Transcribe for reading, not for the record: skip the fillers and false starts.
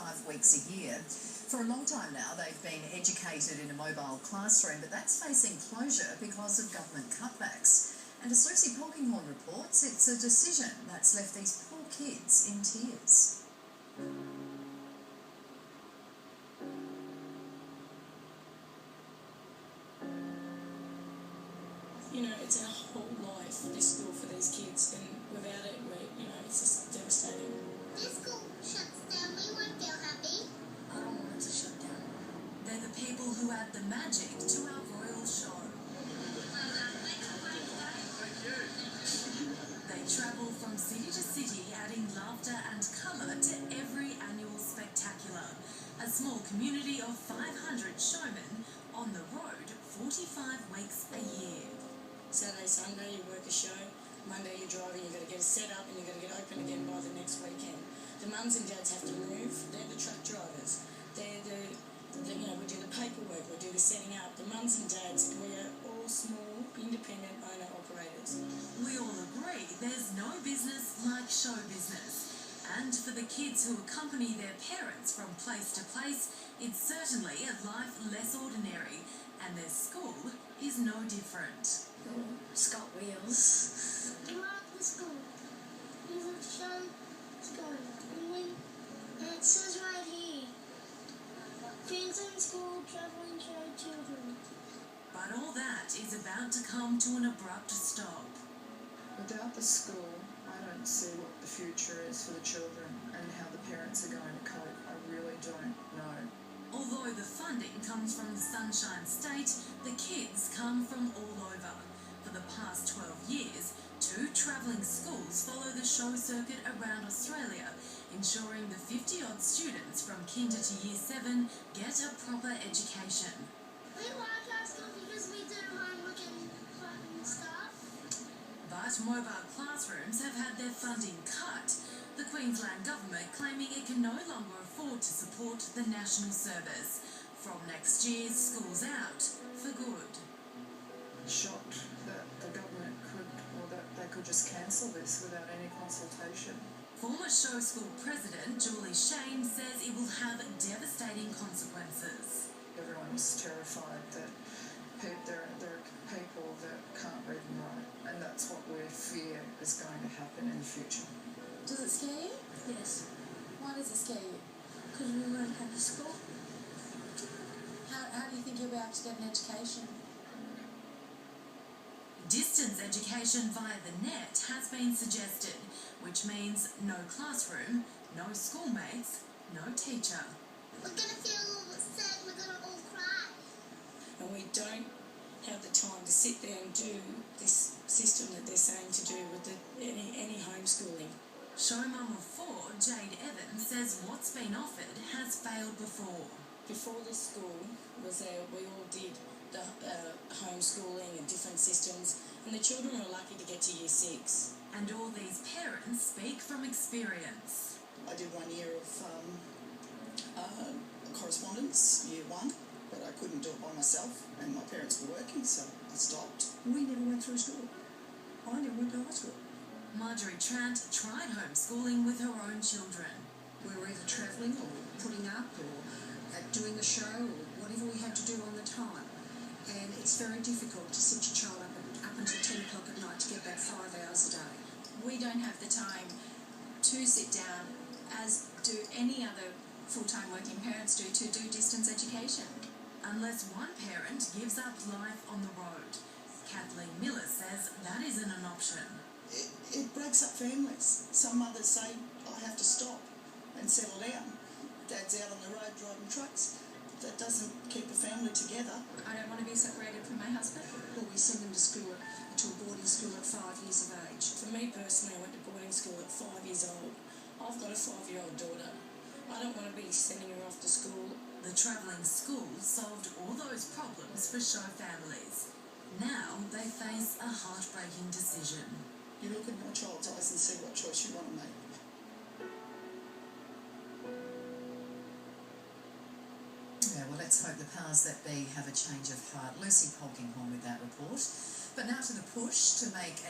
5 weeks a year. For a long time now, they've been educated in a mobile classroom, but that's facing closure because of government cutbacks. And as Lucy Polkinghorne reports, it's a decision that's left these poor kids in tears. You know, it's our whole life, this school for these kids, and without it, it's just devastating. This school shuts down, we won't feel happy. I don't want it to shut down. They're the people who add the magic to our royal show. They travel from city to city, adding laughter and colour to every annual spectacular. A small community of 500 showmen on the road 45 weeks a year. Saturday, Sunday, you work a show. Monday, you're driving, you've got to get it set up and you've got to get open again by the next weekend. The mums and dads have to move. They're the truck drivers. They're we do the paperwork, we do the setting up. The mums and dads, we are all small, independent owner-operators. We all agree there's no business like show business. And for the kids who accompany their parents from place to place, it's certainly a life less ordinary, and their school is no different. Scott Wheels. Do you like the school? There's a show school. And it says right here, Friends in School Travelling Show Children. But all that is about to come to an abrupt stop. Without the school, I don't see what the future is for the children and how the parents are going to cope. I really don't know. Although the funding comes from the Sunshine State, the kids come from all over. For the past 12 years, 2 travelling schools follow the show circuit around Australia, ensuring the 50-odd students from Kinder to Year 7 get a proper education. We like our school because we do homework and fun stuff. But mobile classrooms have had their funding cut, the Queensland government claiming it can no longer afford to support the national service. From next year, school's out for good. Shocked that the government could, or that they could just cancel this without any consultation. Former show school president Julie Shane says it will have devastating consequences. Everyone's terrified that there are people that can't read and write, and that's what we fear is going to happen in the future. Does it scare you? Yes. Why does it scare you? Because we won't have a school. How do you think you'll be able to get an education? Distance education via the net has been suggested, which means no classroom, no schoolmates, no teacher. We're going to feel all sad, we're going to all cry. And we don't have the time to sit there and do this system that they're saying to do with any homeschooling. Show Mum of 4, Jade Evans, says what's been offered has failed before. Before this school was there, we all did the homeschooling and different systems, and the children were lucky to get to Year 6. And all these parents speak from experience. I did 1 year of correspondence, Year 1, but I couldn't do it by myself, and my parents were working, so I stopped. We never went through school. I never went to high school. Marjorie Trant tried homeschooling with her own children. We were either travelling or putting up or doing the show or whatever we had to do on the time. And it's very difficult to sit your child up until 10 o'clock at night to get back 5 hours a day. We don't have the time to sit down, as do any other full-time working parents do, to do distance education. Unless one parent gives up life on the road. Kathleen Miller says that isn't an option. It breaks up families. Some mothers say, I have to stop and settle down. Dad's out on the road driving trucks. That doesn't keep a family together. I don't want to be separated from my husband. Or we send them to school, to a boarding school at 5 years of age. For me personally, I went to boarding school at 5 years old. I've got a 5-year-old daughter. I don't want to be sending her off to school. The travelling school solved all those problems for show families. Now they face a heartbreaking decision. You look in my child's eyes and see what choice you want to make. Yeah, well, let's hope the powers that be have a change of heart. Lucy Polkinghorne with that report. But now to the push to make